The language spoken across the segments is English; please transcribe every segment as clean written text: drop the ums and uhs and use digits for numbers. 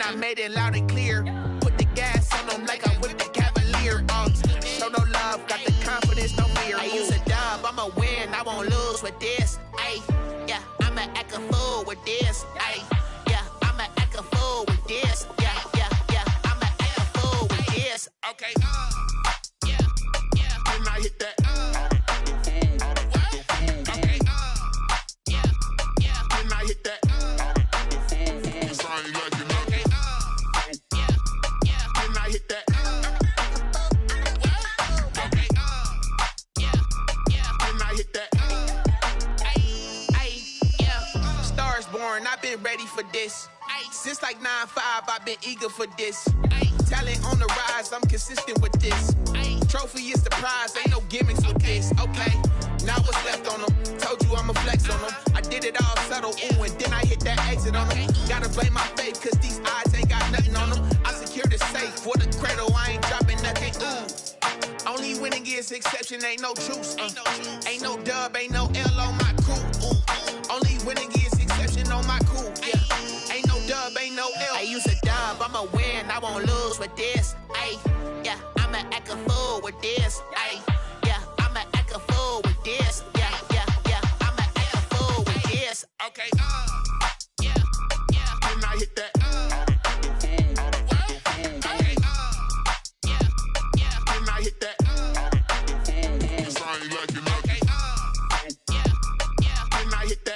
I made it loud and clear. Put the gas on them like I whipped the Cavalier. Show no love, got the confidence, no fear. I use a dub, I'ma win, I won't lose with this. Ay, yeah, I'ma act a fool with this. Ay, yeah, I'ma act a fool with this. Yeah, yeah, yeah, I'ma act a fool with this. Okay, yeah, yeah, and I hit that. Okay, yeah, yeah, and I hit that. I ain't like it. Okay, yeah, yeah, and I hit that. Okay, yeah, yeah, and I hit that. Ay, yeah. Stars born, I've been ready for this. Since like 9-5, I've been eager for this. Talent on the rise, I'm consistent with this. Trophy is the prize, ain't no gimmicks with this. Okay, now what's left on them? Told you I'ma flex on them. I did it all subtle, ooh, and then I hit that exit on them. Gotta blame my faith, cause these odds ain't got nothing on them. I secured the safe for the cradle, I ain't dropping nothing, ooh. Only winning is exception, ain't no truce. Ain't no dub, ain't no L on my crew. Ooh. Only winning is exception on my crew, yeah. Ain't no dub, ain't no L. I use a dub, I'ma win, I won't lose with this. Ay, yeah, I'ma act a fool with this. Ay, yeah, I'ma act a fool with this. Yeah, yeah, yeah, I'ma act a fool with this. Okay, yeah, yeah, and I hit that. Okay, yeah, yeah, and I hit that. I ain't like it. Okay, yeah, yeah, and I hit that.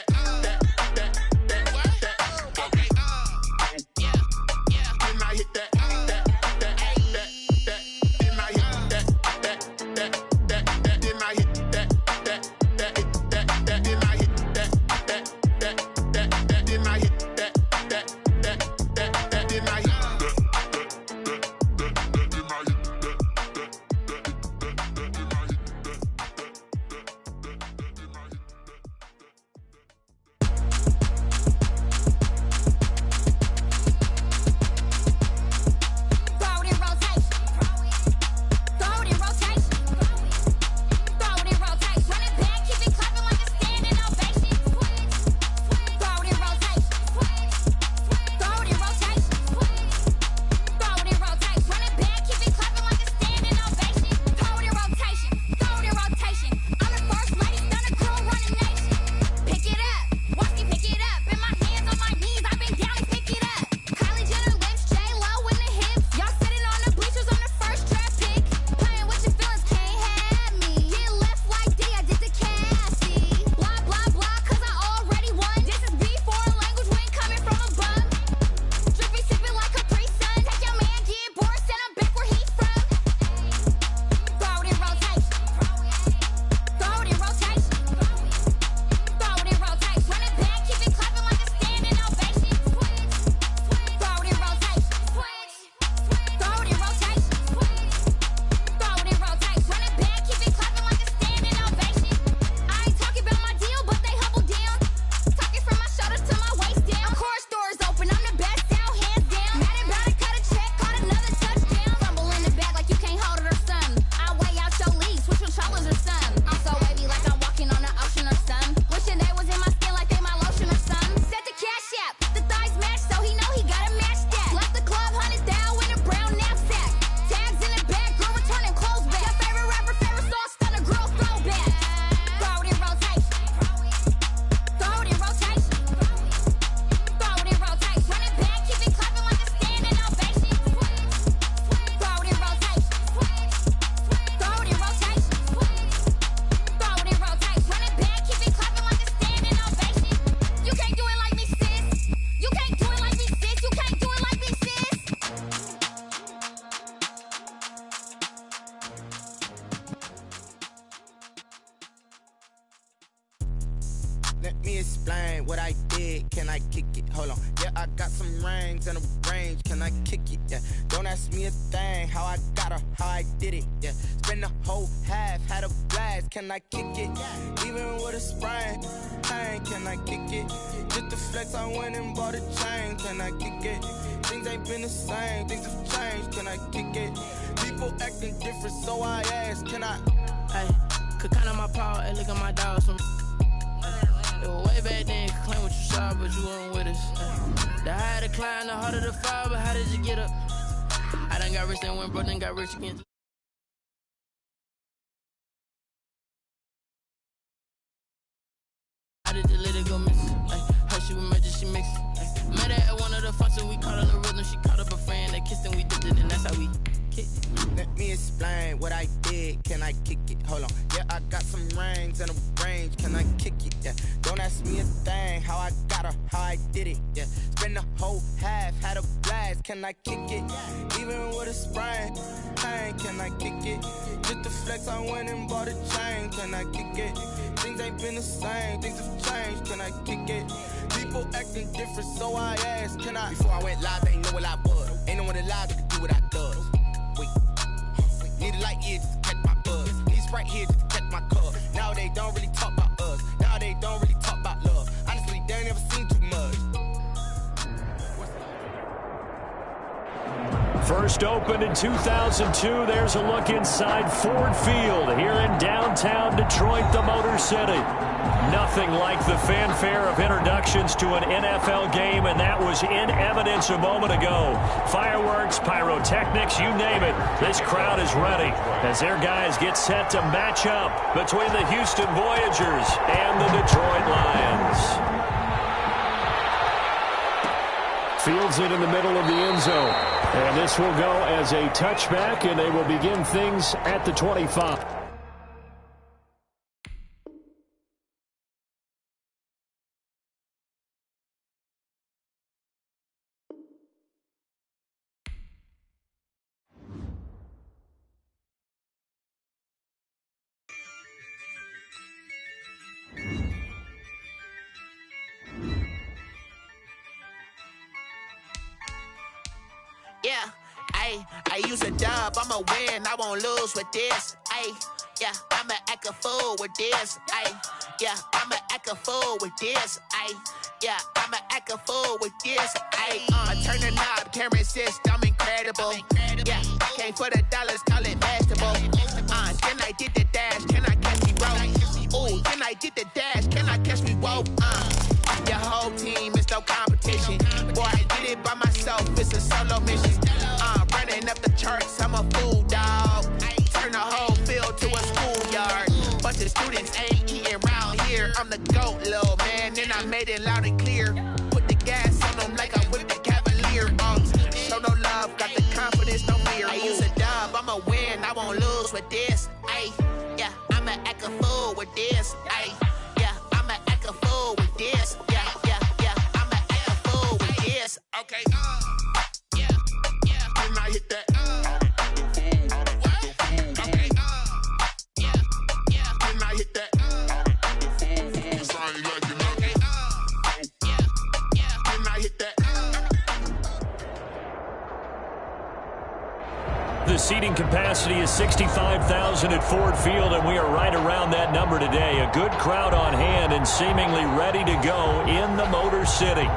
Let me explain what I did. Can I kick it? Hold on. Yeah, I got some rings and a range. Can I kick it? Yeah. Don't ask me a thing. How I got her, how I did it. Yeah. Spend the whole half, had a blast. Can I kick it? Even with a sprain, pain. Can I kick it? Just to flex, I went and bought a chain. Can I kick it? Things ain't been the same. Things have changed. Can I kick it? People acting different, so I ask. Can I? Hey, could count on my paw and look at my dogs from. Way back then, claim what you saw, but you weren't with us. The higher the climb, the harder the fall, but how did you get up? I done got rich and went broke, then got rich again. I did the let it go miss. Her she was magic, she mixed. Met her at one of the functions, we caught on the rhythm. She caught up a friend, they kissed and we dipped it, and that's how we kicked it. Let me explain what I did. Can I kick it? Hold on. Yeah, I got some rings and a range. Can I kick it? Yeah. Don't ask me a thing. How I got her, how I did it. Yeah. Spend the whole half, had a blast. Can I kick it? Even with a sprain, pain. Can I kick it? Just the flex, I went and bought a chain. Can I kick it? Things ain't been the same. Things have changed. Can I kick it? People acting different, so I asked. Can I? Before I went live, they ain't know what I was. Ain't no one alive that could do what I does. Wait. Need a light here just to catch my buzz. Need Sprite here just to catch my cup. Now they don't really talk about us. Now they don't really talk about love. Honestly, they ain't never seen too much. First opened in 2002. There's a look inside Ford Field here in downtown Detroit, the Motor City. Nothing like the fanfare of introductions to an NFL game, and that was in evidence a moment ago. Fireworks, pyrotechnics, you name it. This crowd is ready as their guys get set to match up between the Houston Voyagers and the Detroit Lions. Fields it in the middle of the end zone. And this will go as a touchback, and they will begin things at the 25. Yeah, I use a dub, I'ma win, I won't lose with this. Yeah, I'ma act a fool with this. Yeah, I'ma act a fool with this. Yeah, I'ma act a fool with this. I turn the knob, can't resist, I'm incredible. Yeah, came for the dollars, call it vegetable. Then I did the dash, can I catch me, bro? Ooh, then I did the dash, can I catch me, whoa? Your whole team is no competition. Boy, I did it by myself, it's a solo mission. Running up the charts, I'm a fool, dog. Turn the whole field to a schoolyard. Bunch of students ain't eating round here. I'm the GOAT, little man, and I made it loud and clear. Put the gas on them like I'm with the Cavalier. Show no love, got the confidence, no fear. I use a dub, I'ma win, I won't lose with this. Yeah, I'ma act a fool with this. Yeah, I'ma act a fool with this. Yeah, I'ma act a fool with this. Okay, yeah, when I hit that. Okay, yeah, when I hit that. When I hit that. The seating capacity is 65,000 at Ford Field, and we are right around that number today. A good crowd on hand and seemingly ready to go in the Motor City.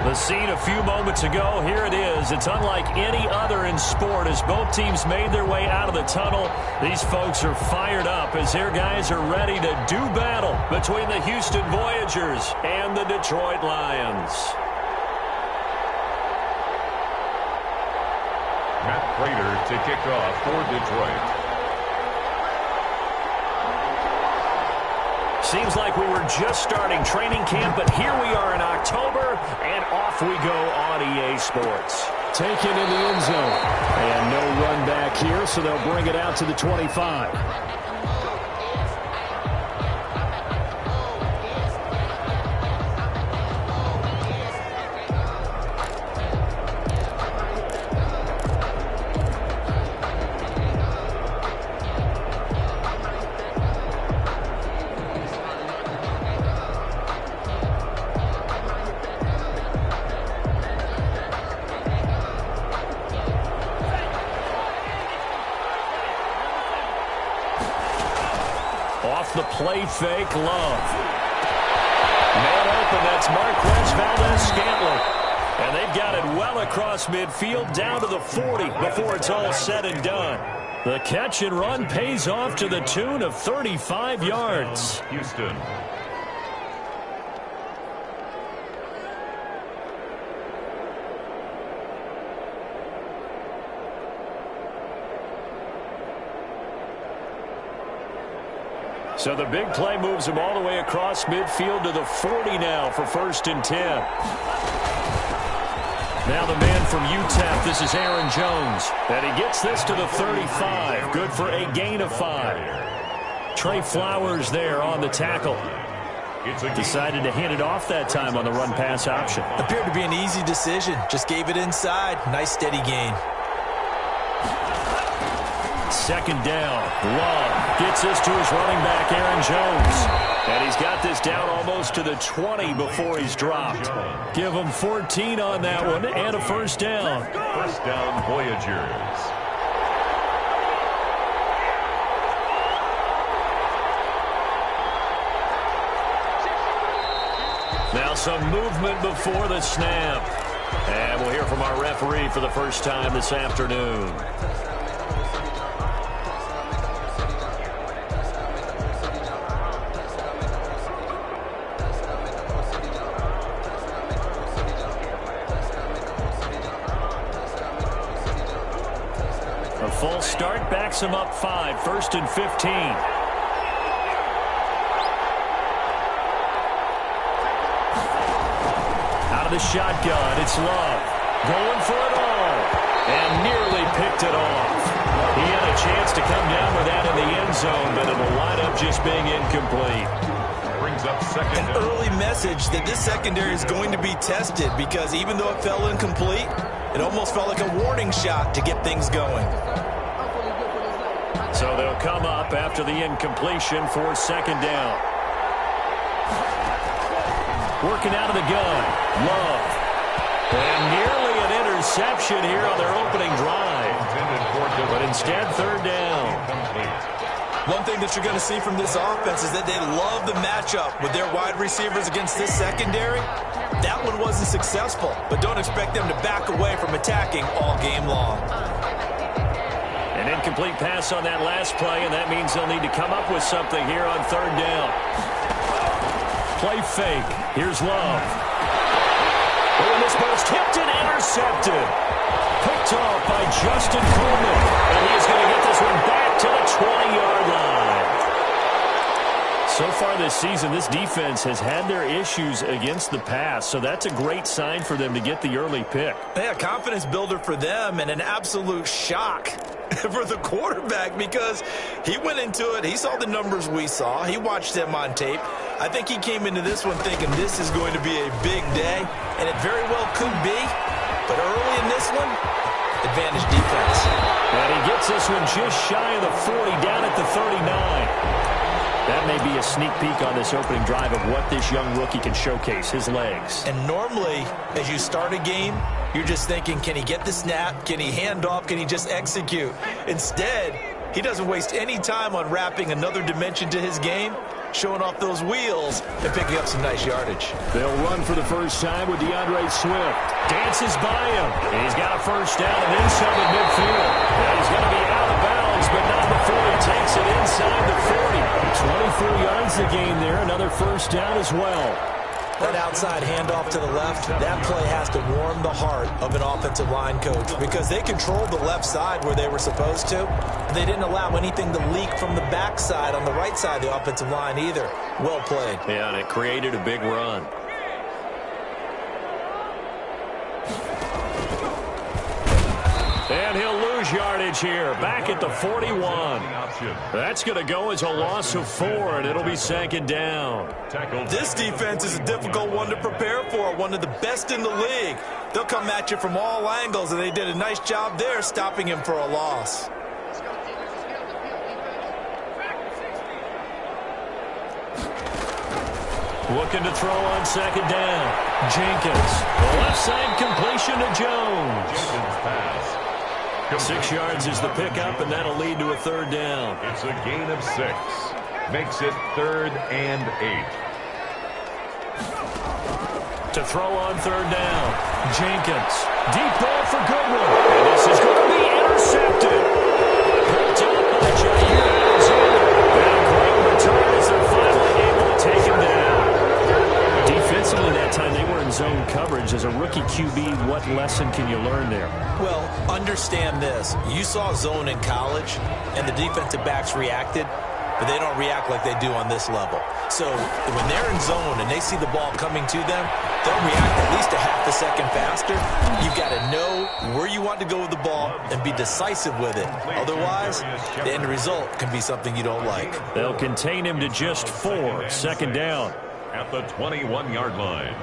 The scene a few moments ago, here it is. It's unlike any other in sport as both teams made their way out of the tunnel. These folks are fired up as their guys are ready to do battle between the Houston Voyagers and the Detroit Lions. Matt Prater to kick off for Detroit. Seems like we were just starting training camp, but here we are in October, and off we go on EA Sports. Taken in the end zone, and no run back here, so they'll bring it out to the 25. The play fake, Love. Man open, that's Marquez Valdez-Scantling. And they've got it well across midfield down to the 40 before it's all said and done. The catch and run pays off to the tune of 35 yards. Houston. So the big play moves him all the way across midfield to the 40 now for 1st and 10. Now the man from UTEP, this is Aaron Jones. And he gets this to the 35. Good for a gain of 5. Trey Flowers there on the tackle. Decided to hand it off that time on the run-pass option. Appeared to be an easy decision. Just gave it inside. Nice steady gain. 2nd down. Love gets this to his running back, Aaron Jones. And he's got this down almost to the 20 before he's dropped. Give him 14 on that one and a 1st down. 1st down, Voyagers. Now some movement before the snap. And we'll hear from our referee for the first time this afternoon. A false start backs him up 5, 1st and 15. The shotgun, it's Love. Going for it all. And nearly picked it off. He had a chance to come down with that in the end zone, but it'll wind up just being incomplete. Brings up 2nd An early message that this secondary is going to be tested because even though it fell incomplete, it almost felt like a warning shot to get things going. So they'll come up after the incompletion for 2nd down. Working out of the gun. Love. And nearly an interception here on their opening drive. But instead, 3rd down. One thing that you're going to see from this offense is that they love the matchup with their wide receivers against this secondary. That one wasn't successful, but don't expect them to back away from attacking all game long. An incomplete pass on that last play, and that means they'll need to come up with something here on 3rd down. Play fake. Here's Love. Oh, and this ball's tipped and intercepted. Picked off by Justin Coleman. And he's going to get this one back to the 20-yard line. So far this season, this defense has had their issues against the pass, so that's a great sign for them to get the early pick. Yeah, confidence builder for them and an absolute shock for the quarterback because he went into it. He saw the numbers we saw. He watched them on tape. I think he came into this one thinking this is going to be a big day, and it very well could be. But early in this one, advantage defense. And he gets this one just shy of the 40, down at the 39. That may be a sneak peek on this opening drive of what this young rookie can showcase, his legs. And normally, as you start a game, you're just thinking, can he get the snap? Can he hand off? Can he just execute? Instead, he doesn't waste any time on wrapping another dimension to his game, showing off those wheels and picking up some nice yardage. They'll run for the first time with DeAndre Swift. Dances by him. And he's got a 1st down and then some at midfield. Now he's going to be out of bounds, but not before he takes it inside the 40. 24 yards the gain there. Another 1st down as well. That outside handoff to the left, that play has to warm the heart of an offensive line coach because they controlled the left side where they were supposed to. They didn't allow anything to leak from the backside on the right side of the offensive line either. Well played. Yeah, and it created a big run. And he'll lose yardage here. Back at the 41. That's going to go as a loss of 4, and it'll be 2nd down. This defense is a difficult one to prepare for, one of the best in the league. They'll come at you from all angles, and they did a nice job there stopping him for a loss. Looking to throw on 2nd down. Jenkins. The left side completion to Jones. Jenkins pass. 6 yards is the pickup, and that'll lead to a 3rd down. It's a gain of 6. Makes it 3rd and 8. To throw on 3rd down. Jenkins. Deep ball for Goodwin. And this is going to be intercepted. Picked up by Jair Alexander. And a great return as they're finally able to take him down. Defensively that time, they were in zone coverage. As a rookie QB, what lesson can you learn there? Well, understand this. You saw zone in college, and the defensive backs reacted. but they don't react like they do on this level. So when they're in zone and they see the ball coming to them, they'll react at least a half a second faster. You've got to know where you want to go with the ball and be decisive with it. Otherwise, the end result can be something you don't like. They'll contain him to just 4. Second down. At the 21-yard line.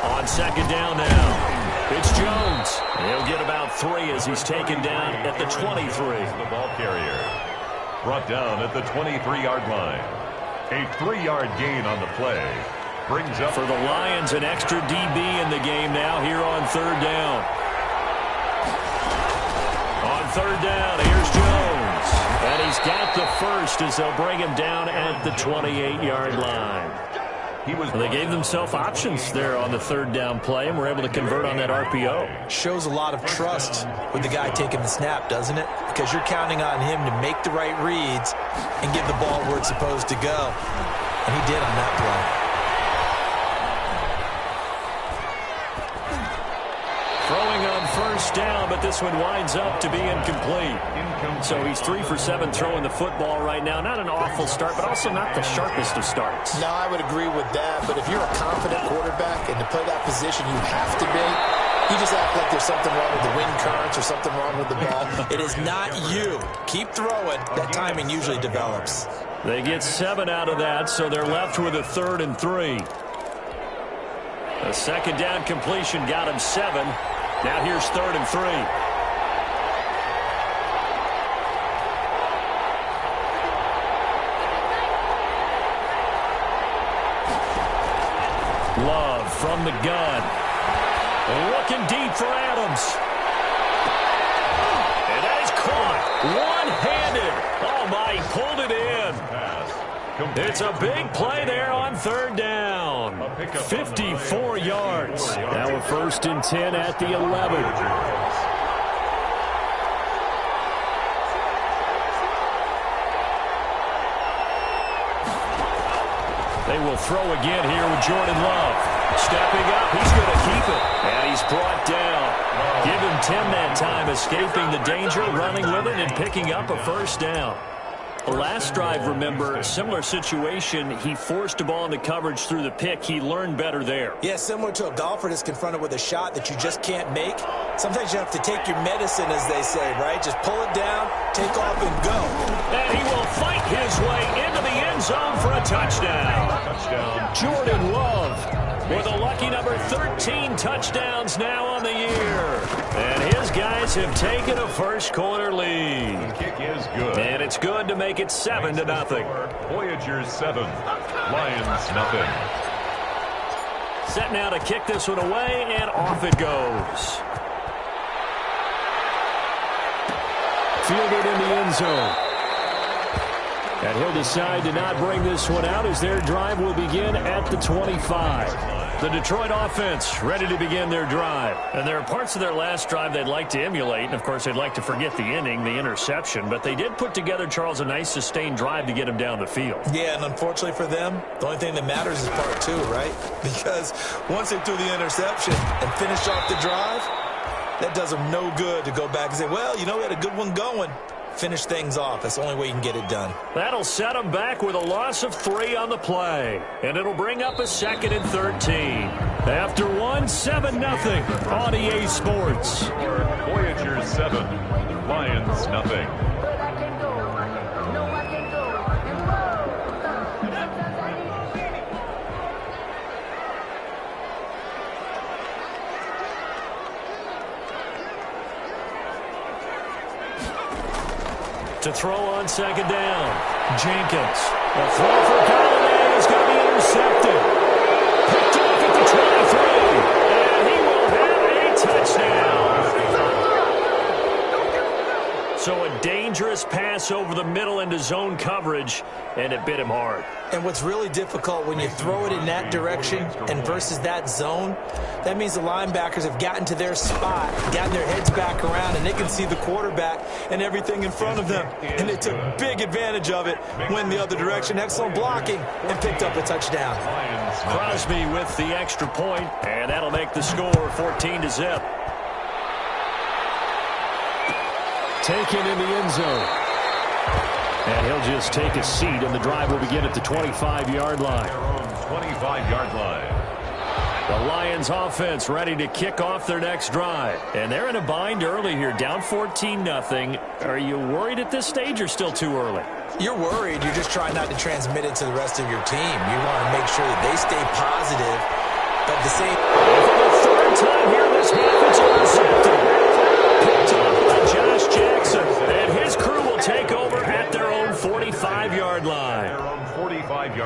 On second down now, it's Jones. He'll get about 3 as he's taken down at the 23. The ball carrier brought down at the 23-yard line. A 3-yard gain on the play. Brings up for the Lions an extra DB in the game now here on third down. On third down, here's Jones. And he's got the first as they'll bring him down at the 28-yard line. They gave themselves options there on the third down play and were able to convert on that RPO. Shows a lot of trust with the guy taking the snap, doesn't it? Because you're counting on him to make the right reads and get the ball where it's supposed to go. And he did on that play. Throwing on first down, but this one winds up to be incomplete. So he's 3 for 7 throwing the football right now. Not an awful start, but also not the sharpest of starts. No, I would agree with that. But if you're a confident quarterback and to play that position you have to be, you just act like there's something wrong with the wind currents or something wrong with the ball. It is not you. Keep throwing. That timing usually develops. They get 7 out of that, so they're left with a 3rd and 3. A second down completion got him 7. Now here's 3rd and 3. Love from the gun. Looking deep for Adams. And that is caught. One-handed. Oh, my, he pulled it in. It's a big play there on third down. 54 yards. Now a 1st and 10 at the 11. They will throw again here with Jordan Love. Stepping up, he's going to keep it. And he's brought down. Give him 10 that time, escaping the danger, running with it, and picking up a 1st down. Last drive, remember, similar situation. He forced a ball into coverage through the pick. He learned better there. Yeah, similar to a golfer that's confronted with a shot that you just can't make. Sometimes you have to take your medicine, as they say, right? Just pull it down, take off, and go. And he will fight his way into the end zone for a touchdown. Jordan Love with a lucky number 13 touchdowns now on the year. And his guys have taken a first quarter lead. The kick is good. And it's good to make it 7-0. Voyagers 7, Lions nothing. Set now to kick this one away, and off it goes. Fielded in the end zone. And he'll decide to not bring this one out as their drive will begin at the 25. The Detroit offense ready to begin their drive. And there are parts of their last drive they'd like to emulate. And, of course, they'd like to forget the inning, the interception. But they did put together, Charles, a nice sustained drive to get him down the field. Yeah, and unfortunately for them, the only thing that matters is part 2, right? Because once they threw the interception and finished off the drive, that does them no good to go back and say, well, you know, we had a good one going. Finish things off. That's the only way you can get it done. That'll set them back with a loss of 3 on the play. And it'll bring up a 2nd and 13. After 7-0 on EA Sports. Voyagers 7, Lions nothing. To throw on second down. Jenkins. A throw for Galladay is going to be intercepted. Picked off at the 23. And he will have a touchdown. So a dangerous dangerous pass over the middle into zone coverage, and it bit him hard. And what's really difficult when you throw it in that direction and versus that zone, that means the linebackers have gotten to their spot, gotten their heads back around, and they can see the quarterback and everything in front of them. And they took big advantage of it, went the other direction. Excellent blocking, and picked up a touchdown. Crosby with the extra point, and that'll make the score 14-0. Taken in the end zone. And he'll just take a seat, and the drive will begin at the 25-yard line. 25-yard line. The Lions offense ready to kick off their next drive. And they're in a bind early here, down 14-0. Are you worried at this stage or still too early? You're worried. You're just trying not to transmit it to the rest of your team. You want to make sure that they stay positive, but the same. For the third time here in this half, it's intercepted. Picked off by Josh Jackson. And his crew will take over at their own 45-yard line.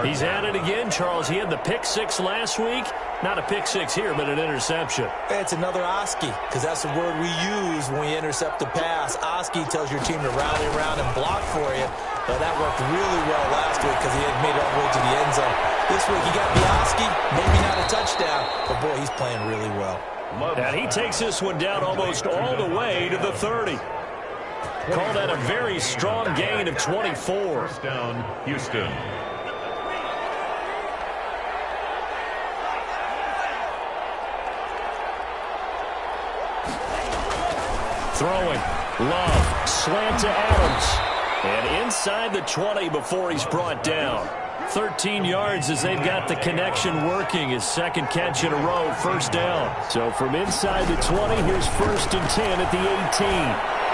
He's at it again, Charles. He had the pick six last week. Not a pick six here, but an interception. It's another Oski, because that's the word we use when we intercept a pass. Oski tells your team to rally around and block for you. But that worked really well last week because he had made it all the way to the end zone. This week he got the Oski, maybe not a touchdown, but boy, he's playing really well. And he takes this one down almost all the way to the 30. Call that a very strong gain of 24. First down, Houston. Throwing. Love. Slant to Adams. And inside the 20 before he's brought down. 13 yards as they've got the connection working. His second catch in a row, first down. So from inside the 20, here's 1st and 10 at the 18.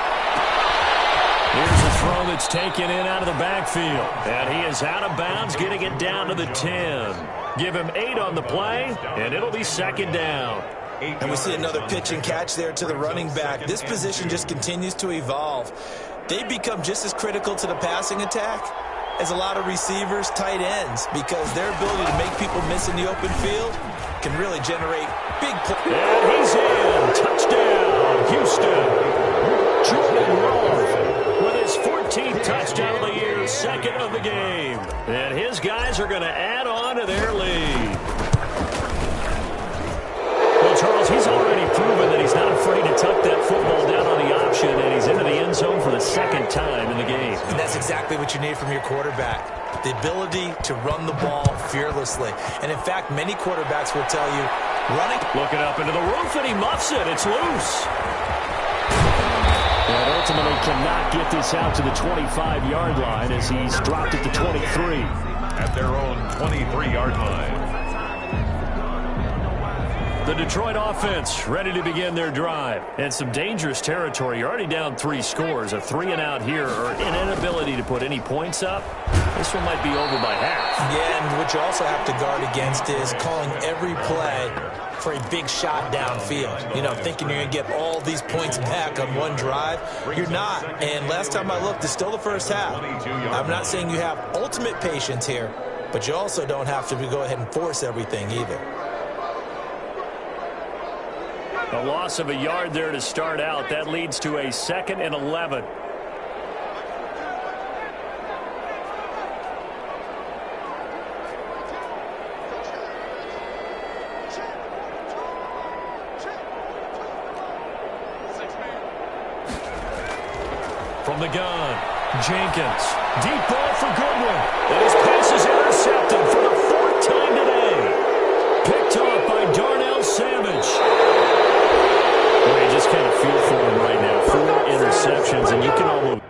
Here's a throw that's taken in out of the backfield. And he is out of bounds, getting it down to the 10. Give him 8 on the play, and it'll be second down. And we see another pitch and catch there to the running back. This position just continues to evolve. They become just as critical to the passing attack as a lot of receivers, tight ends, because their ability to make people miss in the open field can really generate big plays. And he's in. Touchdown, Houston. Jordan Love with his 14th touchdown of the year, second of the game. And his guys are going to add on to their lead. Well, Charles, he's already proven that he's not afraid to tuck that football down on the option, and he's into the end zone for the second time in the game. And that's exactly what you need from your quarterback, the ability to run the ball fearlessly. And, in fact, many quarterbacks will tell you, running. Looking up into the roof, and he muffs it. It's loose. And ultimately cannot get this out to the 25-yard line as he's dropped it to 23. At their own 23-yard line. The Detroit offense ready to begin their drive. And some dangerous territory. You're already down 3 scores. A 3-and-out here or an inability to put any points up. This one might be over by half. Yeah, and what you also have to guard against is calling every play for a big shot downfield. You know, thinking you're going to get all these points back on one drive. You're not. And last time I looked, it's still the first half. I'm not saying you have ultimate patience here, but you also don't have to go ahead and force everything either. A loss of a yard there to start out. That leads to a 2nd and 11. From the gun, Jenkins. Deep ball for Goodwin. And his pass is intercepted for the 4th time today. Picked off by Darnell Savage. Well, you just kind of feel for him right now. 4 interceptions, and you can almost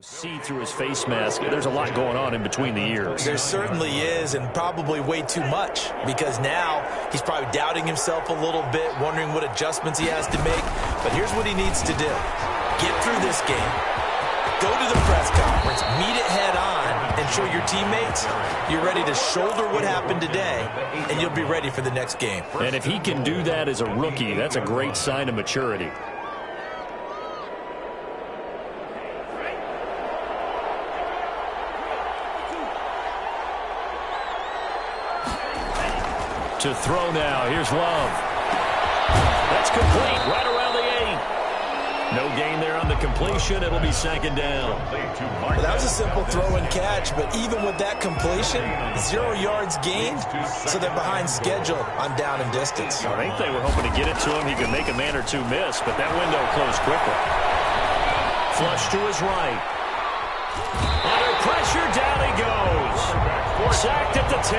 See through his face mask, there's a lot going on in between the ears. There certainly is, and probably way too much, because now he's probably doubting himself a little bit, wondering what adjustments he has to make. But here's what he needs to do. Get through this game, go to the press conference, meet it head on, and show your teammates you're ready to shoulder what happened today, and you'll be ready for the next game. And if he can do that as a rookie, that's a great sign of maturity. To throw now. Here's Love. That's complete right around the 8. No gain there on the completion. It'll be second down. Well, that was a simple throw and catch, but even with that completion, 0 yards gained, so they're behind schedule on down and distance. I think they were hoping to get it to him. He could make a man or two miss, but that window closed quickly. Flush to his right. Under pressure, down he goes. Sacked at the 10.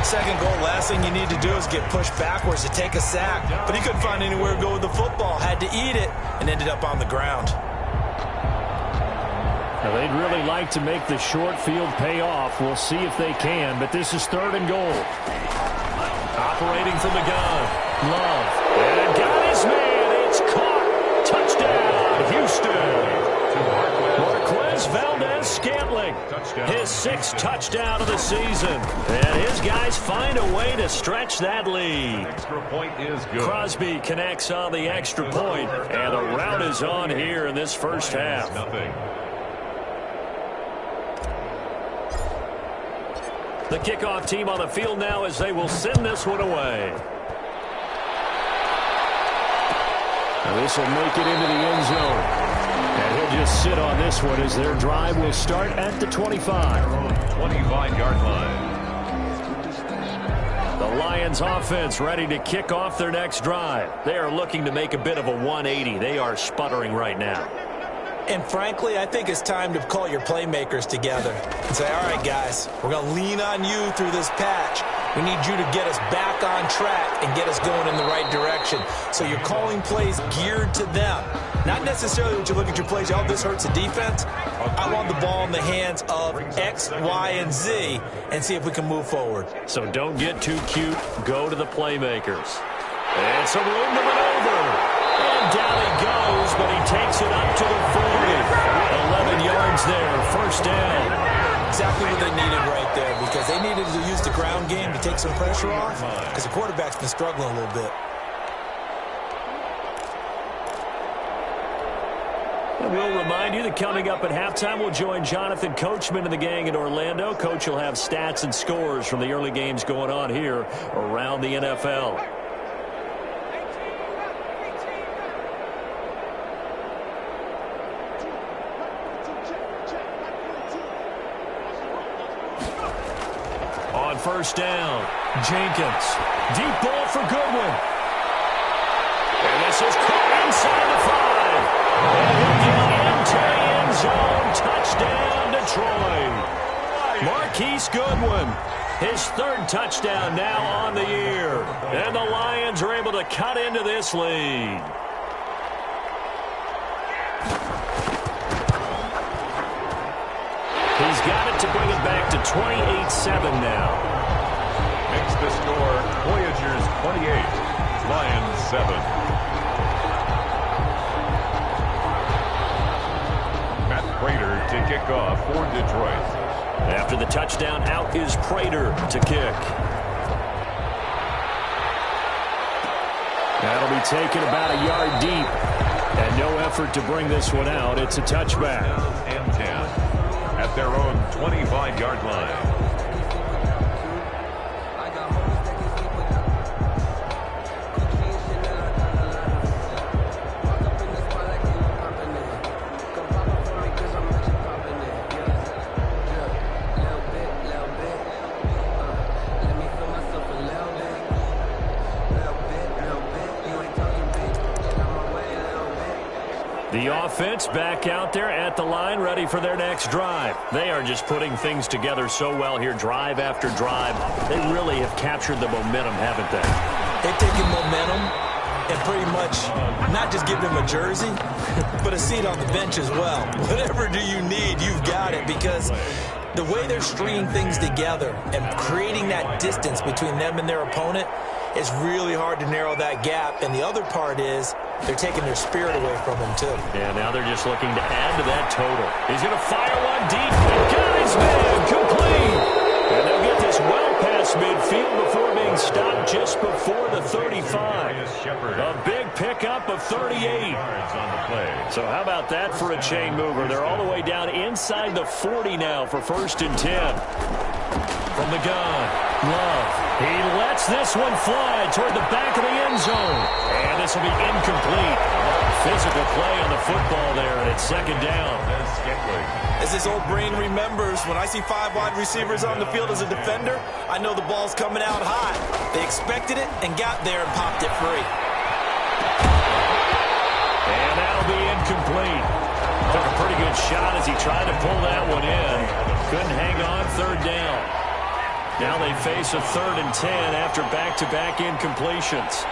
Second goal, last thing you need to do is get pushed backwards to take a sack. But he couldn't find anywhere to go with the football. Had to eat it and ended up on the ground. Now, they'd really like to make the short field pay off. We'll see if they can, but this is 3rd and goal. Operating from the gun. Love. And got his man. It's caught. Touchdown, Houston. Marquez Valdez-Scantling, his 6th touchdown of the season. And his guys find a way to stretch that lead. Extra point is good. Crosby connects on the extra point, and the rout is on here in this first half. The kickoff team on the field now as they will send this one away. Now this will make it into the end zone. And he'll just sit on this one as their drive will start at the 25. 25-yard line. The Lions offense ready to kick off their next drive. They are looking to make a bit of a 180. They are sputtering right now. And frankly, I think it's time to call your playmakers together and say, all right, guys, we're going to lean on you through this patch. We need you to get us back on track and get us going in the right direction. So you're calling plays geared to them. Not necessarily when you look at your plays, oh, this hurts the defense. I want the ball in the hands of X, Y, and Z and see if we can move forward. So don't get too cute. Go to the playmakers. And some room to maneuver. And down he goes, but he takes it up to the 40. 11 yards there, first down. Exactly what they needed right there, because they needed to use the ground game to take some pressure off, because the quarterback's been struggling a little bit. And we'll remind you that coming up at halftime, we'll join Jonathan Coachman and the gang in Orlando. Coach will have stats and scores from the early games going on here around the NFL. On first down, Jenkins. Deep ball for Goodwin. And this is caught inside the 5. And he'll get into the end zone. Touchdown, Detroit. Marquise Goodwin, his 3rd touchdown now on the year. And the Lions are able to cut into this lead. He's got it to bring it back to 28-7 now. Makes the score Voyagers 28, Lions 7. Matt Prater to kick off for Detroit. After the touchdown, out is Prater to kick. That'll be taken about a yard deep. And no effort to bring this one out. It's a touchback. And 10. At their own 25-yard line. The offense back out there at the line, ready for their next drive. They are just putting things together so well here, drive after drive. They really have captured the momentum, haven't they? They've taken momentum and pretty much not just give him a jersey, but a seat on the bench as well. Whatever do you need, you've got it, because the way they're stringing things together and creating that distance between them and their opponent, it's really hard to narrow that gap. And the other part is they're taking their spirit away from him, too. Yeah, now they're just looking to add to that total. He's going to fire one deep. Got his man, complete. And they'll get this well past midfield before being stopped just before the 35. A big pickup of 38. So how about that for a chain mover? They're all the way down inside the 40 now for 1st and 10. From the gun, Love. He lets this one fly toward the back of the end zone. And this will be incomplete. Physical play on the football there, and it's 2nd down. As his old brain remembers, when I see 5 wide receivers on the field as a defender, I know the ball's coming out hot. They expected it and got there and popped it free. And that'll be incomplete. Took a pretty good shot as he tried to pull that one in. Couldn't hang on, 3rd down. Now they face a 3rd and 10 after back-to-back incompletions.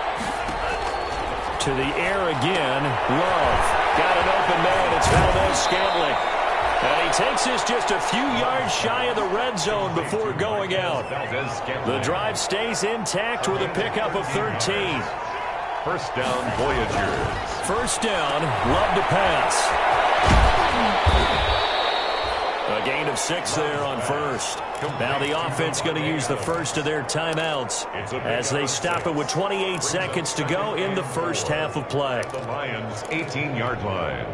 To the air again, Love. Got an open man, it's Valdez-Scantling. And he takes this just a few yards shy of the red zone before going out. The drive stays intact with a pickup of 13. 1st down, Voyagers. 1st down, Love to pass. A gain of 6 there on 1st. Now the offense going to use the first of their timeouts as they stop it with 28 seconds to go in the first half of play. The Lions' 18-yard line.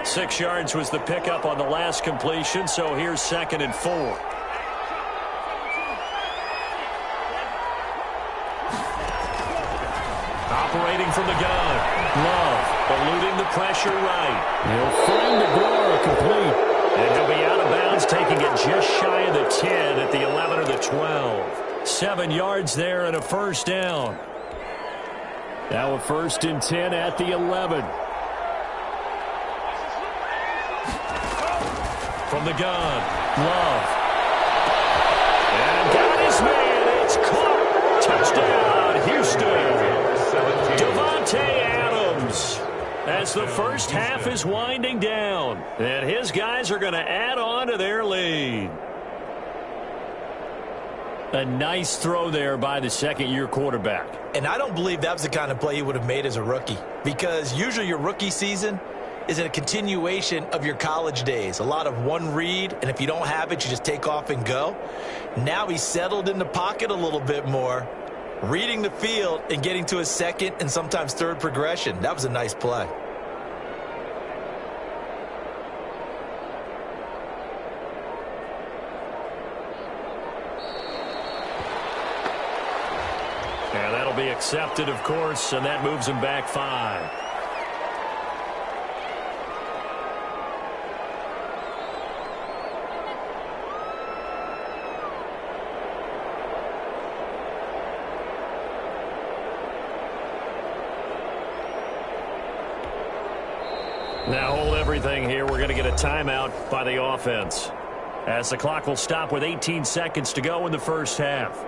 6 yards was the pickup on the last completion, so here's 2nd and 4. Operating from the gun. Love eluding the pressure right. He'll find the Agora complete. And he'll be out of bounds, taking it just shy of the 10 at the 11 or the 12. 7 yards there and a 1st down. Now a 1st and 10 at the 11. From the gun, Love. And got his man. It's caught. Touchdown, Houston. Devontae Adams. As the first half is winding down, and his guys are going to add on to their lead. A nice throw there by the 2nd-year quarterback. And I don't believe that was the kind of play he would have made as a rookie, because usually your rookie season is a continuation of your college days. A lot of one read, and if you don't have it, you just take off and go. Now he's settled in the pocket a little bit more, reading the field and getting to his 2nd and sometimes 3rd progression. That was a nice play. And that'll be accepted, of course, and that moves him back 5. Now hold everything here. We're going to get a timeout by the offense, as the clock will stop with 18 seconds to go in the first half.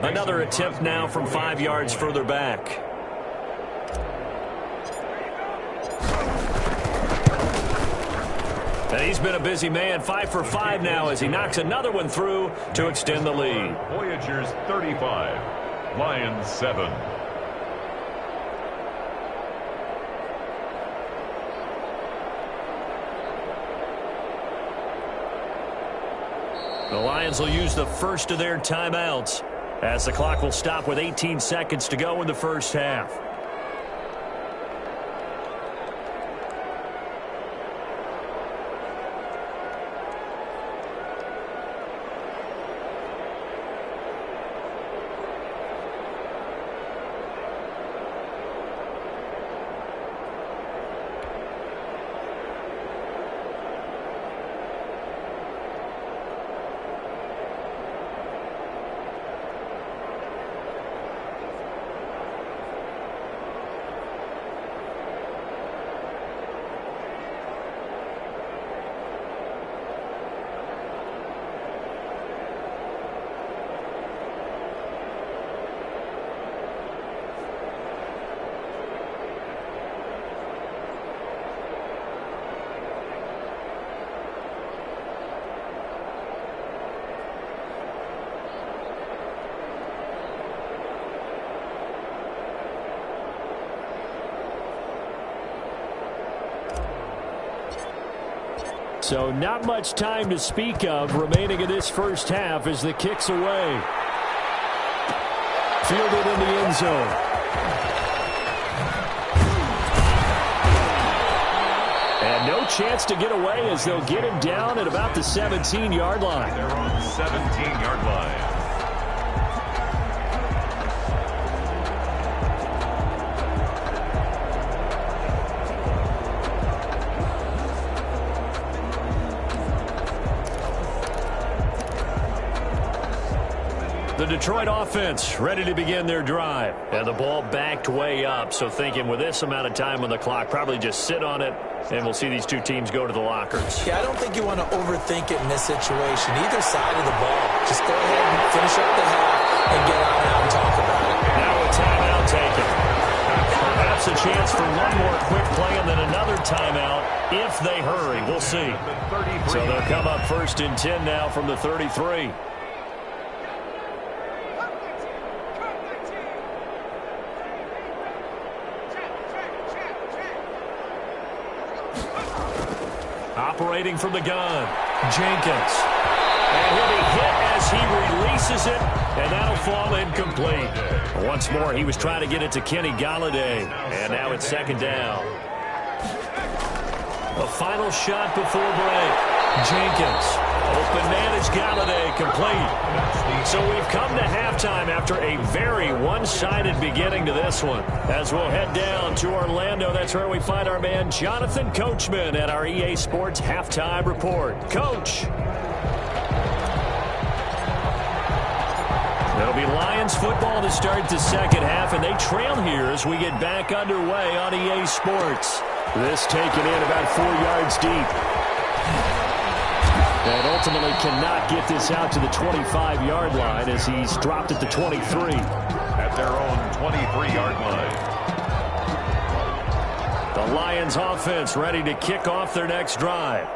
Another attempt now from 5 yards further back. And he's been a busy man, 5 for 5 now as he knocks another one through to extend the lead. Voyagers 35, Lions 7. The Lions will use the first of their timeouts as the clock will stop with 18 seconds to go in the first half. So not much time to speak of remaining in this first half as the kick's away. Fielded in the end zone. And no chance to get away as they'll get him down at about the 17-yard line. They're on the 17-yard line. The Detroit offense ready to begin their drive. And the ball backed way up, so thinking with this amount of time on the clock, probably just sit on it, and we'll see these two teams go to the lockers. Yeah, I don't think you want to overthink it in this situation. Either side of the ball. Just go ahead and finish up the half and get on out and talk about it. Now a timeout taken. Perhaps a chance for one more quick play and then another timeout if they hurry. We'll see. So they'll come up 1st and 10 now from the 33. Operating from the gun, Jenkins. And he'll be hit as he releases it, and that'll fall incomplete. Once more, he was trying to get it to Kenny Golladay, and now it's 2nd down. A final shot before break. Jenkins. Open man is Golladay, complete. So we've come to halftime after a very one-sided beginning to this one. As we'll head down to Orlando, that's where we find our man Jonathan Coachman at our EA Sports Halftime Report. Coach. It'll be Lions football to start the second half, and they trail here as we get back underway on EA Sports. This taken in about 4 yards deep. And ultimately cannot get this out to the 25-yard line as he's dropped at the 23. At their own 23-yard line. The Lions offense ready to kick off their next drive.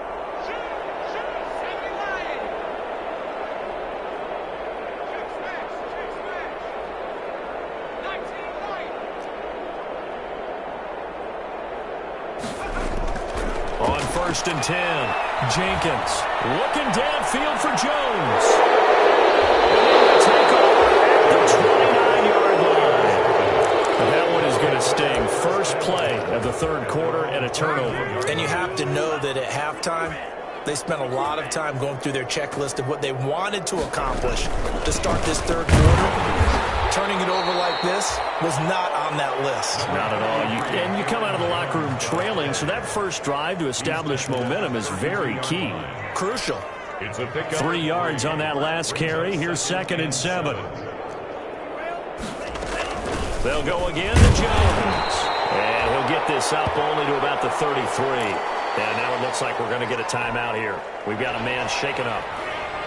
On 1st and 10, Jenkins looking downfield for Jones. And take over at the 29-yard line. And that one is going to sting. First play of the 3rd quarter and a turnover. And you have to know that at halftime, they spent a lot of time going through their checklist of what they wanted to accomplish to start this 3rd quarter. Turning it over like this was not on that list. Not at all. And you come out of the locker room trailing, so that first drive to establish momentum is very key. Crucial. It's a pickup. 3 yards on that last carry. Here's 2nd and 7. They'll go again to Jones. And he'll get this up only to about the 33. And now it looks like we're going to get a timeout here. We've got a man shaken up.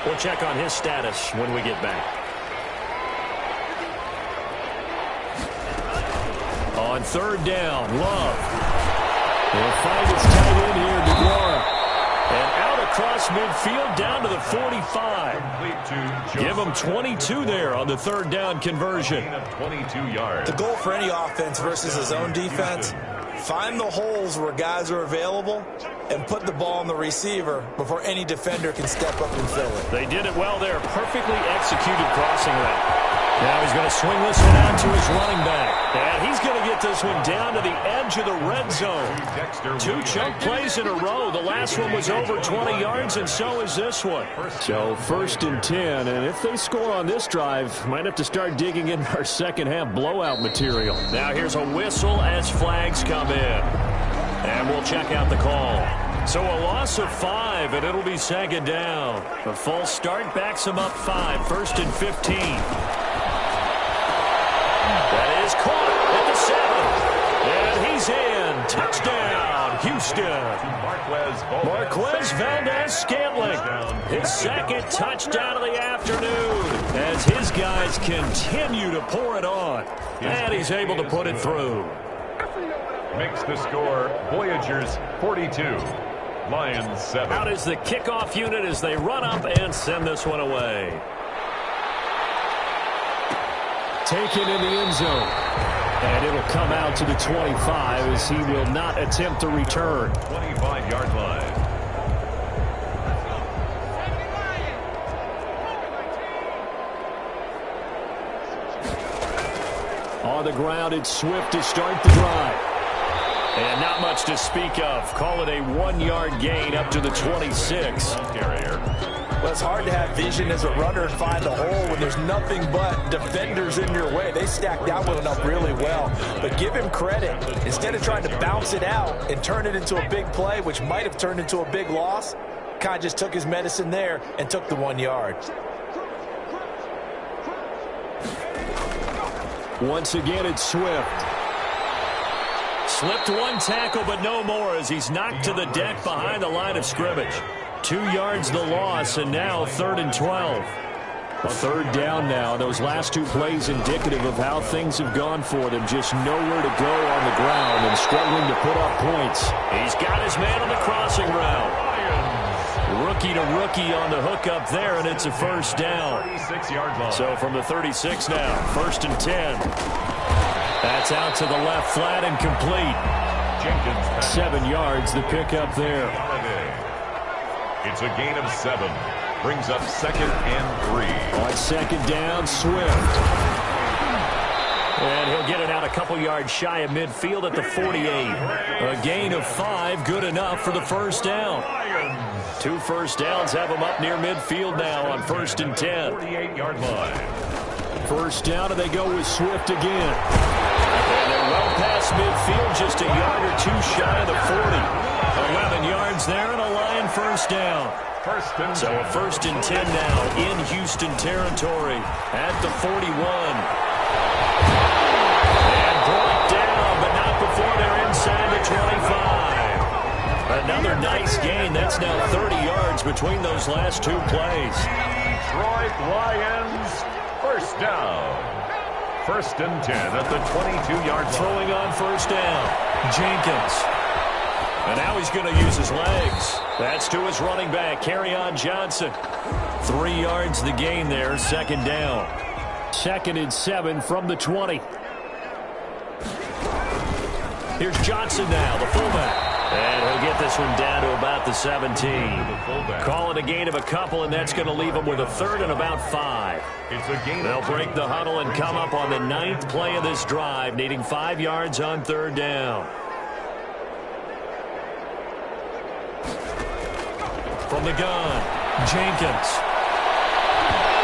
We'll check on his status when we get back. On 3rd down, Love. He'll find his tight end here, DeGuara. And out across midfield down to the 45. Give him 22 there on the 3rd down conversion. 22 yards. The goal for any offense versus his own defense, find the holes where guys are available and put the ball on the receiver before any defender can step up and fill it. They did it well there. Perfectly executed crossing route. Now he's going to swing this one out to his running back. And he's going to get this one down to the edge of the red zone. 2 chunk plays in a row. The last one was over 20 yards, and so is this one. So 1st and 10, and if they score on this drive, might have to start digging in our second half blowout material. Now here's a whistle as flags come in. And we'll check out the call. So a loss of 5, and it'll be 2nd down. The false start backs him up 5, 1st and 15. That is caught at the 7. And he's in. Touchdown, Houston. Marquez Valdez-Scantling. His 2nd touchdown of the afternoon as his guys continue to pour it on. And he's able to put it through. Makes the score Voyagers 42, Lions 7. Out is the kickoff unit as they run up and send this one away. Taken in the end zone. And it'll come out to the 25 as he will not attempt to return. 25-yard line. On the ground, it's Swift to start the drive. And not much to speak of. Call it a 1-yard gain up to the 26. Well, it's hard to have vision as a runner and find the hole when there's nothing but defenders in your way. They stacked that one up really well. But give him credit. Instead of trying to bounce it out and turn it into a big play, which might have turned into a big loss, kind of just took his medicine there and took the 1 yard. Once again, it's Swift. Slipped one tackle, but no more as he's knocked to the deck behind the line of scrimmage. 2 yards the loss, and now 3rd and 12. A third down now. Those last 2 plays indicative of how things have gone for them. Just nowhere to go on the ground and struggling to put up points. He's got his man on the crossing route. Rookie to rookie on the hook up there, and it's a first down. 36-yard line. So from the 36 now, 1st and 10. That's out to the left flat and complete. Jenkins 7 yards, the pickup there. It's a gain of 7. Brings up 2nd and 3. On 2nd down, Swift. And he'll get it out a couple yards shy of midfield at the 48. A gain of 5, good enough for the first down. 2 first downs have him up near midfield now on 1st and 10. 48-yard line. First down, and they go with Swift again. And they're well past midfield, just a yard or 2 shy of the 40. 11 yards there, and a Lion first down. So a 1st and 10 now in Houston territory at the 41. And brought down, but not before they're inside the 25. Another nice gain. That's now 30 yards between those last 2 plays. Detroit Lions, first down. 1st and 10 at the 22-yard line. Throwing on first down, Jenkins. And now he's going to use his legs. That's to his running back, Kerryon Johnson. 3 yards the gain there, 2nd down. 2nd and 7 from the 20. Here's Johnson now, the fullback. And he'll get this one down to about the 17. Call it a gain of a couple, and that's going to leave him with a 3rd and about 5. They'll break the huddle and come up on the 9th play of this drive, needing 5 yards on 3rd down. From the gun, Jenkins.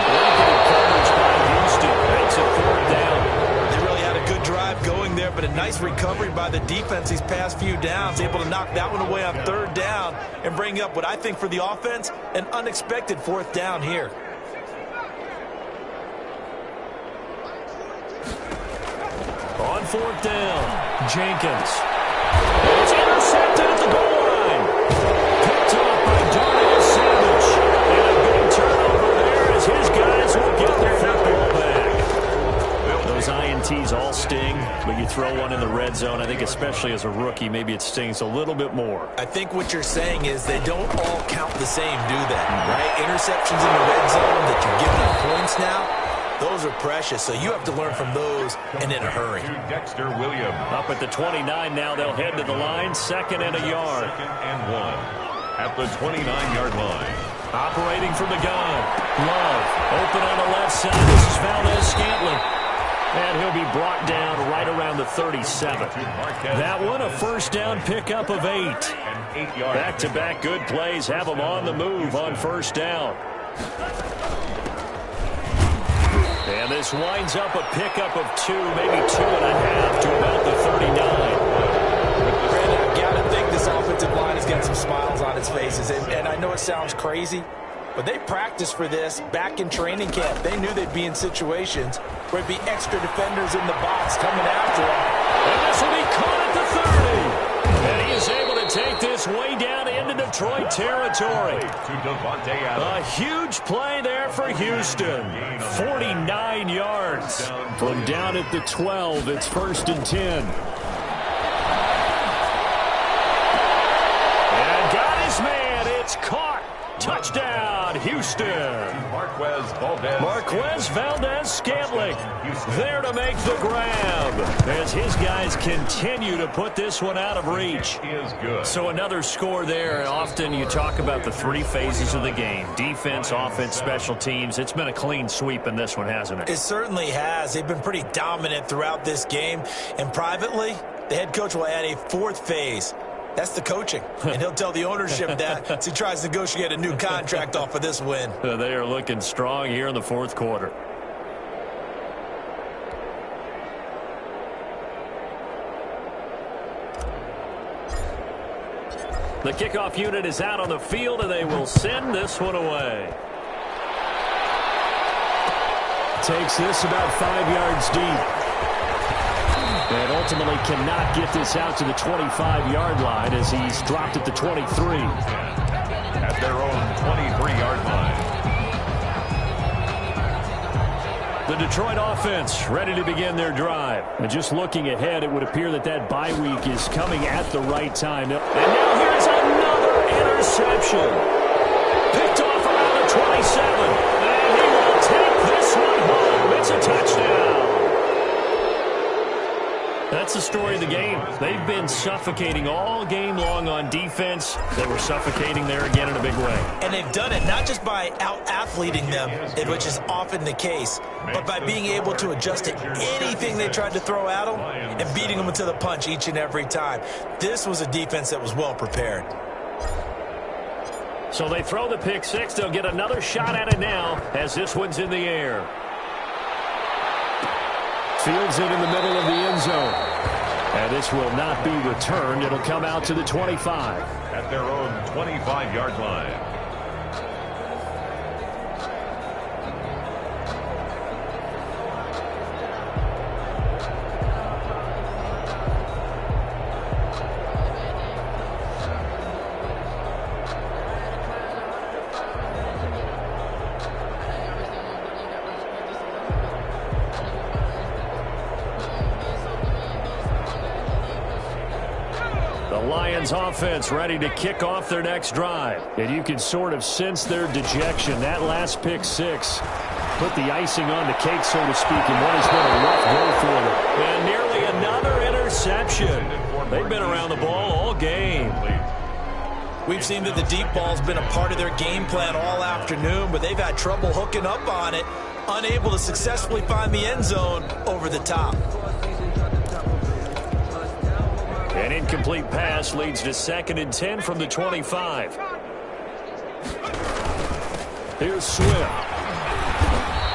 Blanketed coverage by Houston. That's a 4th down. They really had a good drive going there, but a nice recovery by the defense these past few downs. Able to knock that one away on 3rd down and bring up what I think for the offense, an unexpected 4th down here. On 4th down, Jenkins. It's intercepted at the goal line. Picked off by Darnell Savage. And a big turnover there as his guys will get their football back. Those INTs all sting, but you throw one in the red zone, I think especially as a rookie, maybe it stings a little bit more. I think what you're saying is they don't all count the same, do they? Right? Interceptions in the red zone that you're giving up points now, those are precious, so you have to learn from those and in a hurry. Dexter Williams. Up at the 29 now, they'll head to the line, 2nd and a yard. 2nd and 1 at the 29-yard line. Operating from the gun, Love, open on the left side. This is Valdez-Scantling. And he'll be brought down right around the 37. That one, a first down pickup of 8. Back-to-back good plays have them on the move on 1st down. And this winds up a pickup of 2, maybe 2.5 to about the 39. Brandon, I've got to think this offensive line has got some smiles on its faces. And I know it sounds crazy, but they practiced for this back in training camp. They knew they'd be in situations where it'd be extra defenders in the box coming after them. And this will be caught at the 30. And he is able to take this way down into Detroit territory. A huge play there for Houston. 49 yards. From down at the 12, it's 1st and 10. And got his man. It's caught. Touchdown, Houston. Marquez Valdez-Scantling there to make the grab as his guys continue to put this one out of reach. is good. So another score there, and often you talk about the three phases of the game: defense, offense, special teams. It's been a clean sweep in this one, hasn't it? It certainly has. They've been pretty dominant throughout this game. And privately, the head coach will add a fourth phase. That's the coaching. And he'll tell the ownership that as he tries to negotiate a new contract off of this win. They are looking strong here in the fourth quarter. The kickoff unit is out on the field, and they will send this one away. Takes this about 5 yards deep. And ultimately cannot get this out to the 25-yard line as he's dropped at the 23. At their own 23-yard line. The Detroit offense ready to begin their drive. And just looking ahead, it would appear that that bye week is coming at the right time. And now here's another interception. Picked off around the 27. And he will take this one home. It's a touchdown. That's the story of the game. They've been suffocating all game long on defense. They were suffocating there again in a big way. And they've done it not just by out-athleting them, which is often the case, but by being able to adjust to anything they tried to throw at them and beating them to the punch each and every time. This was a defense that was well prepared. So they throw the pick six. They'll get another shot at it now as this one's in the air. Fields it in the middle of the end zone. And this will not be returned. It'll come out to the 25. At their own 25-yard line. Lions offense ready to kick off their next drive. And you can sort of sense their dejection. That last pick six put the icing on the cake, so to speak, in what has been a rough go for them. And nearly another interception. They've been around the ball all game. We've seen that the deep ball's been a part of their game plan all afternoon, but they've had trouble hooking up on it, unable to successfully find the end zone over the top. An incomplete pass leads to 2nd and 10 from the 25. Here's Swift.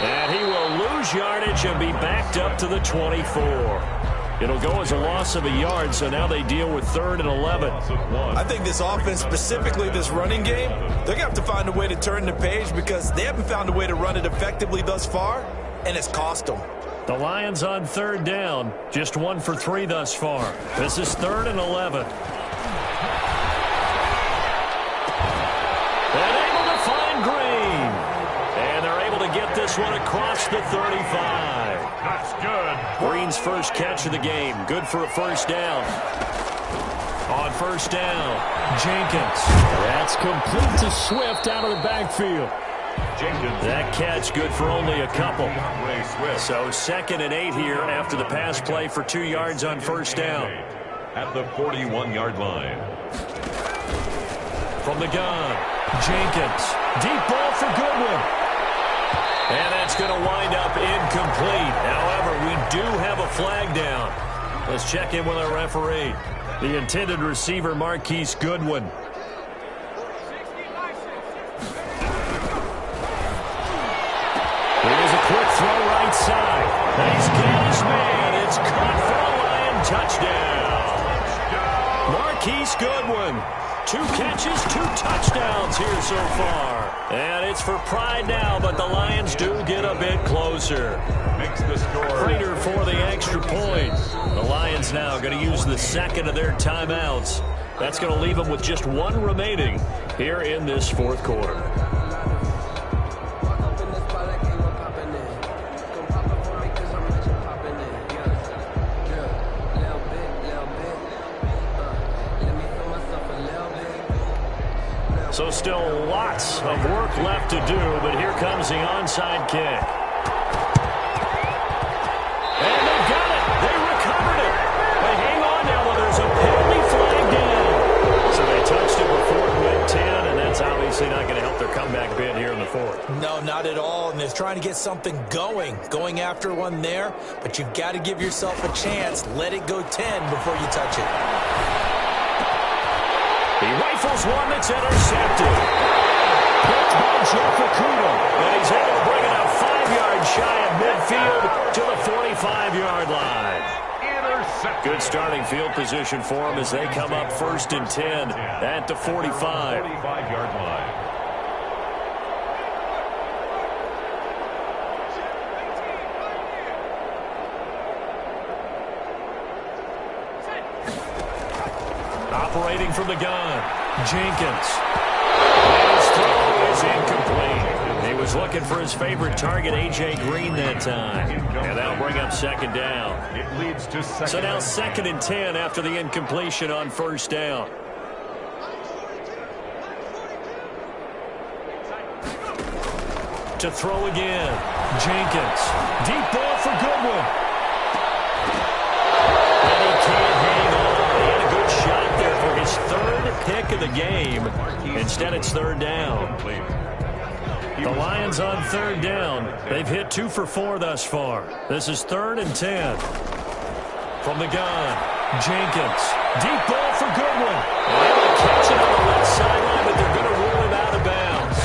And he will lose yardage and be backed up to the 24. It'll go as a loss of a yard, so now they deal with 3rd and 11. I think this offense, specifically this running game, they're going to have to find a way to turn the page because they haven't found a way to run it effectively thus far, and it's cost them. The Lions on 3rd down, just 1 for 3 thus far. This is 3rd and 11. And able to find Green. And they're able to get this one across the 35. That's good. Green's first catch of the game. Good for a first down. On first down, Jenkins. That's complete to Swift out of the backfield. Jenkins. That catch good for only a couple. So 2nd and 8 here after the pass play for 2 yards on first down. At the 41-yard line. From the gun, Jenkins. Deep ball for Goodwin. And that's going to wind up incomplete. However, we do have a flag down. Let's check in with our referee. The intended receiver, Marquise Goodwin. Here's a quick throw right side. He's got his man. It's caught for a Lion touchdown. Marquise Goodwin. 2 catches, 2 touchdowns here so far. And it's for pride now, but the Lions do get a bit closer. Makes the score. Prater for the extra point. The Lions now going to use the 2nd of their timeouts. That's going to leave them with just 1 remaining here in this 4th quarter. So still lots of work left to do, but here comes the onside kick. And they've got it. They recovered it. They hang on now, though. There's a penalty flag down. So they touched it before it went 10, and that's obviously not going to help their comeback bid here in the fourth. No, not at all, and they're trying to get something going after one there, but you've got to give yourself a chance. Let it go 10 before you touch it. He rifles one that's intercepted. Picked by Jeff Okuda, and he's able to bring it up 5 yards shy of midfield to the 45-yard line. Good starting field position for them as they come up 1st and 10 at the 45. 45-yard line. Operating from the gun, Jenkins. His throw is incomplete. He was looking for his favorite target, A.J. Green, that time. And that'll bring up 2nd down. It leads to second. So now 2nd and 10 after the incompletion on 1st down. To throw again, Jenkins. Deep ball for Goodwin. And he can't hang on. He had a good shot there for his 3rd pick of the game. Instead, it's 3rd down. The Lions on 3rd down. They've hit 2 for 4 thus far. This is 3rd and 10. From the gun, Jenkins. Deep ball for Goodwin. And they catch it on the left sideline, but they're going to rule him out of bounds.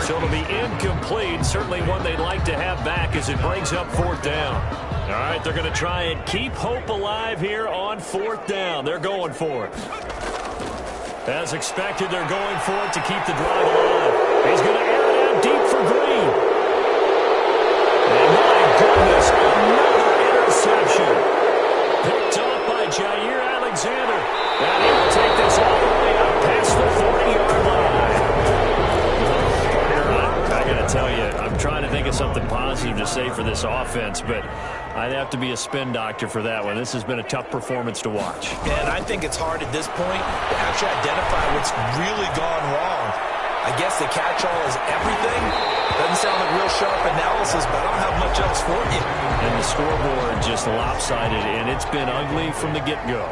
So it'll be incomplete. Certainly one they'd like to have back as it brings up 4th down. All right, they're going to try and keep hope alive here on 4th down. They're going for it. As expected, they're going for it to keep the drive alive. He's going to air it out deep for Green. And my goodness, another interception. Picked off by Jair Alexander. And he will take this all the way up past the 40-yard line. I got to tell you, I'm trying to think of something positive to say for this offense, but I'd have to be a spin doctor for that one. This has been a tough performance to watch. And I think it's hard at this point to actually identify what's really gone wrong. I guess the catch-all is everything. Doesn't sound like real sharp analysis, but I don't have much else for you. And the scoreboard just lopsided, and it's been ugly from the get-go.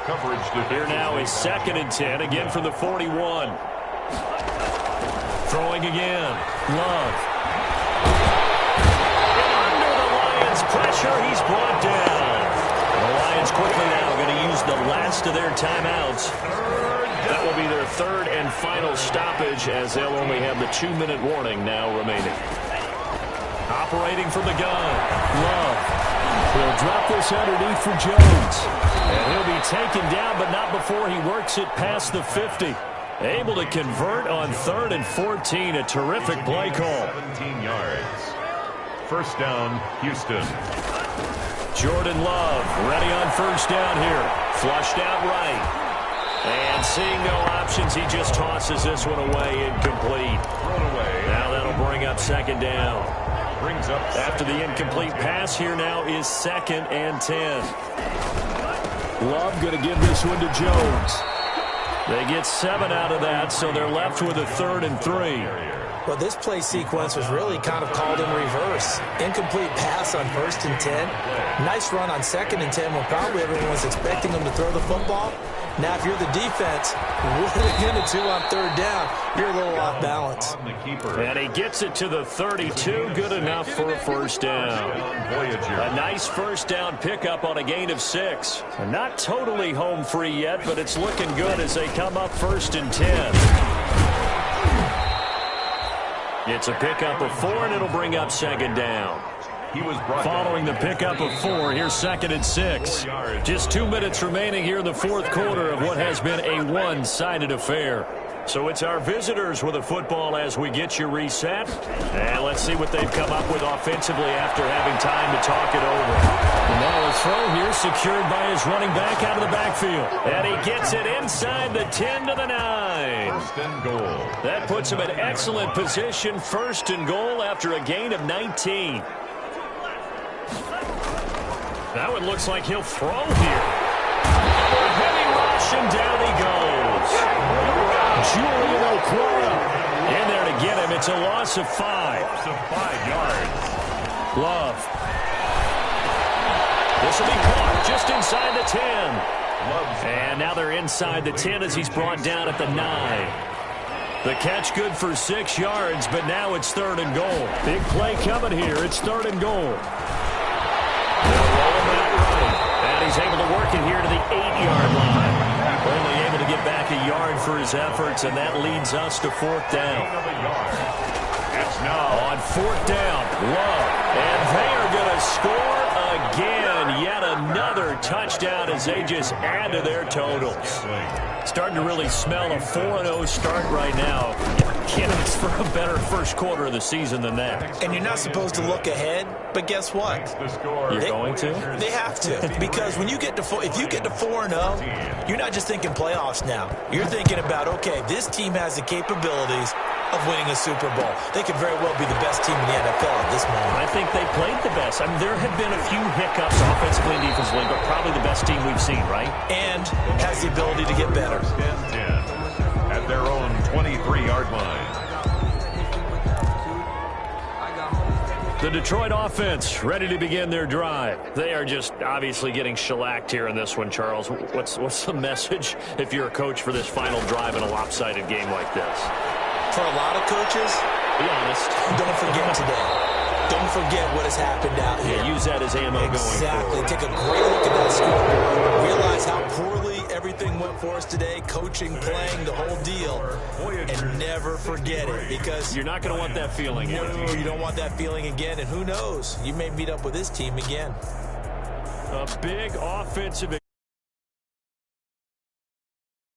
Coverage here now is 2nd and 10, again from the 41. Throwing again. Love. Under the Lions' pressure, he's brought down. The Lions quickly now going to use the last of their timeouts. That will be their 3rd and final stoppage as they'll only have the 2-minute warning now remaining. Operating from the gun. Love. He'll drop this underneath for Jones. And he'll be taken down, but not before he works it past the 50. Able to convert on 3rd and 14. A terrific play call. 17 yards. 1st down, Houston. Jordan Love ready on 1st down here. Flushed out right. And seeing no options, he just tosses this one away, incomplete. Thrown away. Now that'll bring up 2nd down. Brings up after the incomplete pass here now is 2nd and 10. Love going to give this one to Jones. They get 7 out of that, so they're left with a 3rd and 3. Well, this play sequence was really kind of called in reverse. Incomplete pass on 1st and 10. Nice run on 2nd and 10 when probably everyone was expecting him to throw the football. Now, if you're the defense, what are they going to do on 3rd down? You're a little off balance. And he gets it to the 32. Good enough for a 1st down. A nice 1st down pickup on a gain of 6. Not totally home free yet, but it's looking good as they come up 1st and 10. It's a pickup of 4, and it'll bring up 2nd down. Following the pickup of 4, here's 2nd and 6. Just 2 minutes remaining here in the 4th quarter of what has been a one-sided affair. So it's our visitors with the football as we get you reset. And let's see what they've come up with offensively after having time to talk it over. And now a throw here secured by his running back out of the backfield. And he gets it inside the 10 to the 9. 1st and goal. That puts him in excellent position. 1st and goal after a gain of 19. Now it looks like he'll throw here. A heavy rush, and down he goes. Julian Okwara in there to get him. It's a loss of 5. Loss of 5 yards. Love. This will be caught just inside the 10. And now they're inside the 10 as he's brought down at the 9. The catch good for 6 yards, but now it's 3rd and goal. Big play coming here. It's 3rd and goal. They'll roll him out right. And he's able to work it here to the 8-yard line. Only able to get back a yard for his efforts, and that leads us to 4th down. It's now on 4th down. Love. And they are going to score again. Yet another touchdown as they just add to their totals. Starting to really smell a 4-0 start right now. Candidates for a better first quarter of the season than that. And you're not supposed to look ahead, but guess what? You're going to? They have to, because when you get to if you get to 4-0, you're not just thinking playoffs now. You're thinking about, okay, this team has the capabilities of winning a Super Bowl. They could very well be the best team in the NFL at this moment. I think they played the best. I mean, there have been a few hiccups offensively and defensively, but probably the best team we've seen, right? And has the ability to get better. 10 at their own 23-yard line. The Detroit offense ready to begin their drive. They are just obviously getting shellacked here in this one, Charles. What's the message if you're a coach for this final drive in a lopsided game like this? For a lot of coaches, be honest, don't forget today. Don't forget what has happened out here. Yeah, use that as ammo going forward. Take a great look at that scoreboard. Realize how poorly everything went for us today. Coaching, playing, the whole deal. And never forget it, because you're not going to want that feeling again. No, you don't want that feeling again. And who knows? You may meet up with this team again. A big offensive